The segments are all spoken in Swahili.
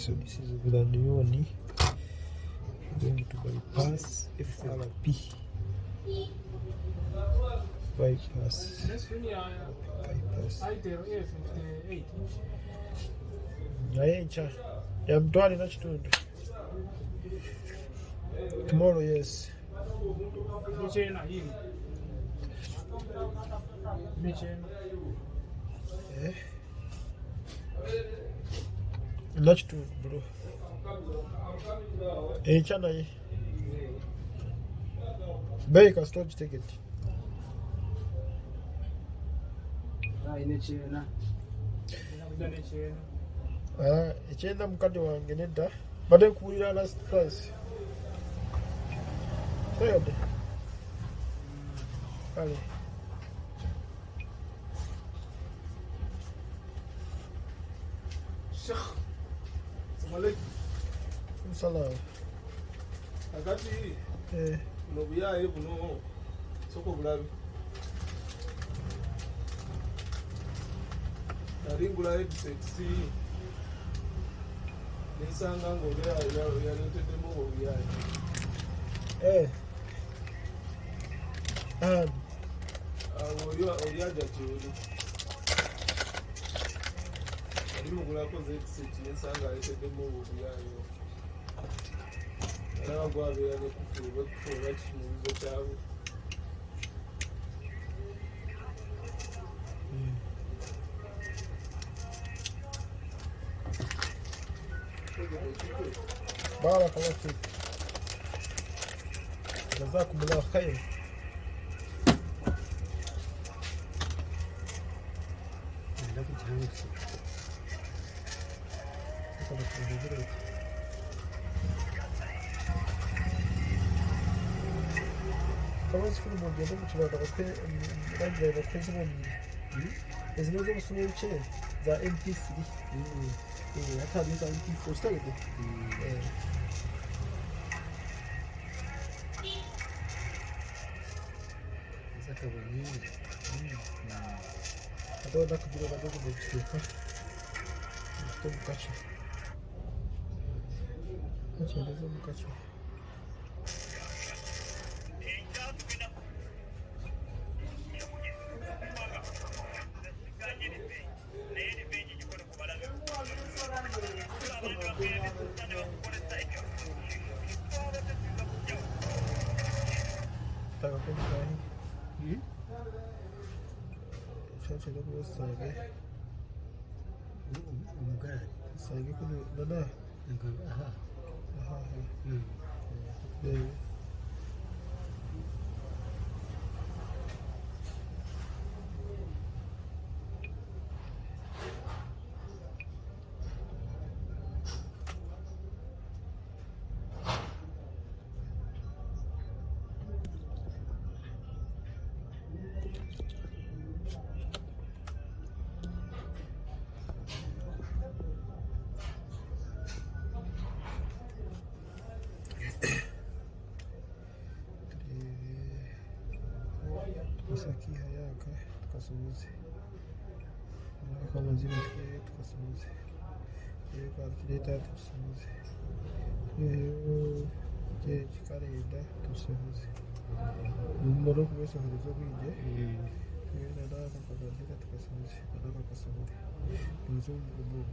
So this is Villaon going to bypass FRP bypass. Nayencha yamtwali na kitundu tomorrow. Yes, na kitundu bro. Encha naye bei ka storage ticket ekyenda mukadde wange nedda badde nkuwulira last price oyodde kale nsalawo agati nobuyaye buno soko bulabi nalingula headsets nesanga ngaoyaleteddemu obuyaye olyaja kyoli alimugulako headset nesanga aleteddemu obuyaye era gwabeera nekufuula kisumulizo kyabwe بارك الله فيك جزاكم الله خير. خلاص في المونديال مش بعد اوكي رجع بكريز مون اذا لازم نسوي شيء ذا ام بي 3 حتى دي ذا ام بي 4 ستايل هذا ده كبير هذا ده بيجي ده مكاشي هذا ده مكاشي Sagi kudu dada. Aqui hayaka tukasuhuze kama zile tukasuhuze kwa fileta tukasuhuze je chikarenda tukasuhuze numero kuweza kuzo kwije nada kakadika tukasuhuze nada kakasuhuze nzungu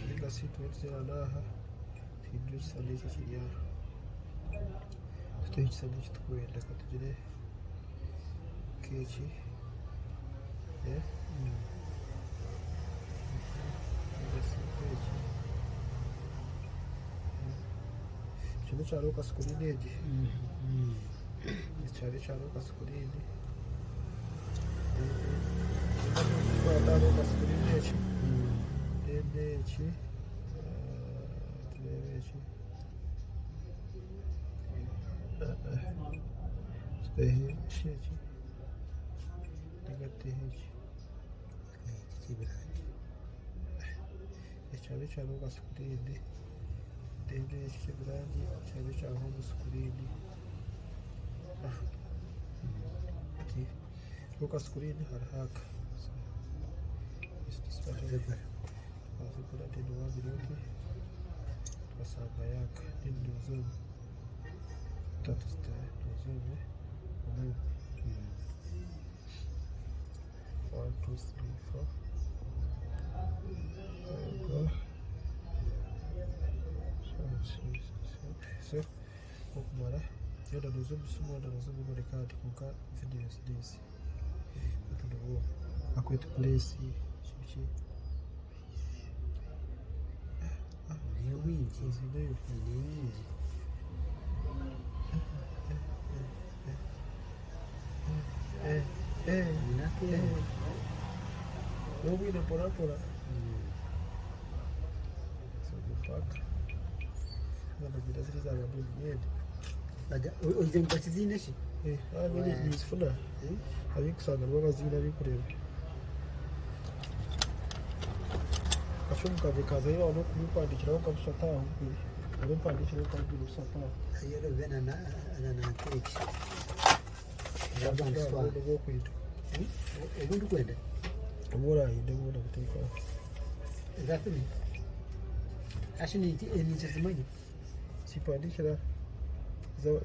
nika situ tsela daha hidru salisa chiya stage salisa tukwenda katujire kechi kino kyaluka sikulini egi ekyali kyaluka sikulini kyaluka sikulini eki ende eki turebe eki eki ekyali kyaluka sikulini dende ekikibirangi kyali kyahomu sikulini ati luka sikulini harihaka azikula dende wabiri oke basanga yaka n'indozo tatu zitaye dozo umunani 1 2 3 4 so okumala yoda dozo bisumwa dozo bimuleka ati kuka videos this atudobo akwete place chichi wingi zineyo nyingi manake wobwine porapora sokupaka nanagira ziri zabadoni yedi ozenga kizine ki abiri nizifuna abikusanga nibo bazina bikureba kashumu kaje kazayo wano kumupandikiraho kamusataho kuri abempandikiraho kabiri usataho ayero bena na keki abantu bo kwita ubundi kwenda uburayi ndabona guteka exactly ashini ni chizimanyi sipandikira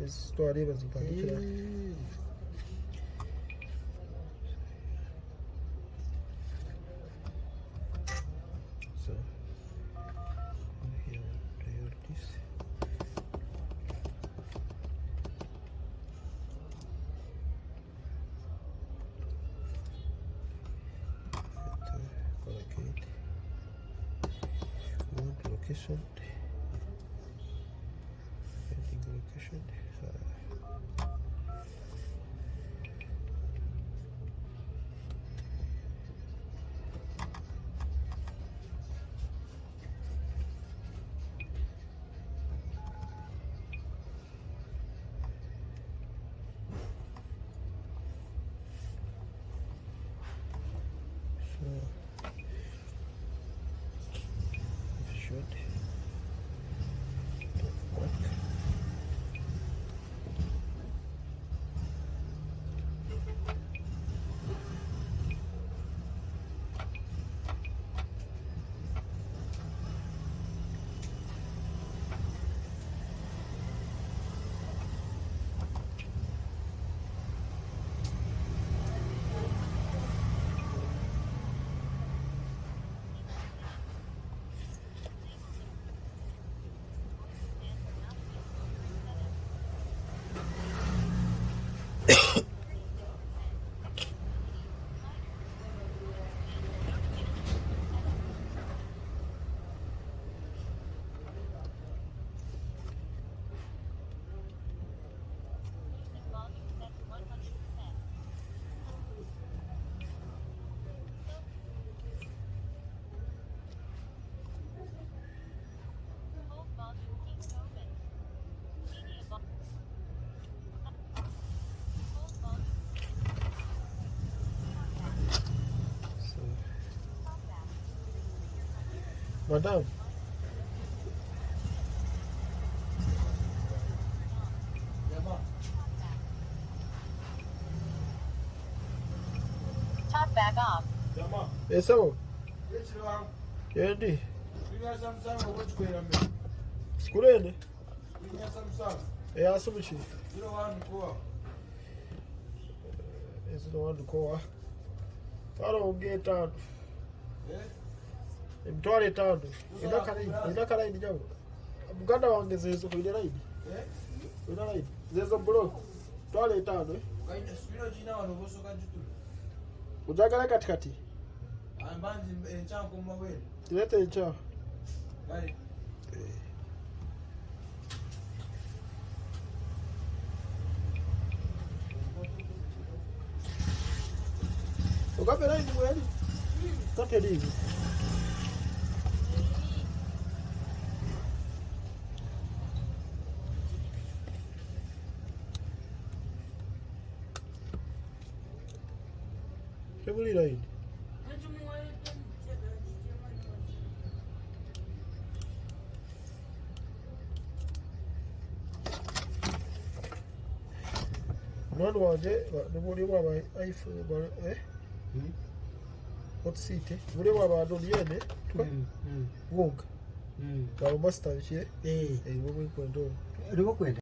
zitwareba zipandikira so here priorities collocate we want location location should work. Madam. Top back off. Yes, sir. Kendi. Sikulende. Asubuchi. Ezino wandukowa. Taro ngeta. Mtwale tano. Inakala ini jabu. Muganda wange zezo kuile raidi. Kuile raidi. Zezo bro. Twale tano. Kaine sipiro jina wanoboso kanjutu. Ujagala katikati. Ambanji enchanko mawele. Tilete echa. Kale. Ugabe raidi mweli. Kate divi. Kebuli raidi. Mwana wanje nubuli waba iPhone hot seat bule waba adoni yene woga Nga master biki? Wowe kwendo. Oliwo kwenda.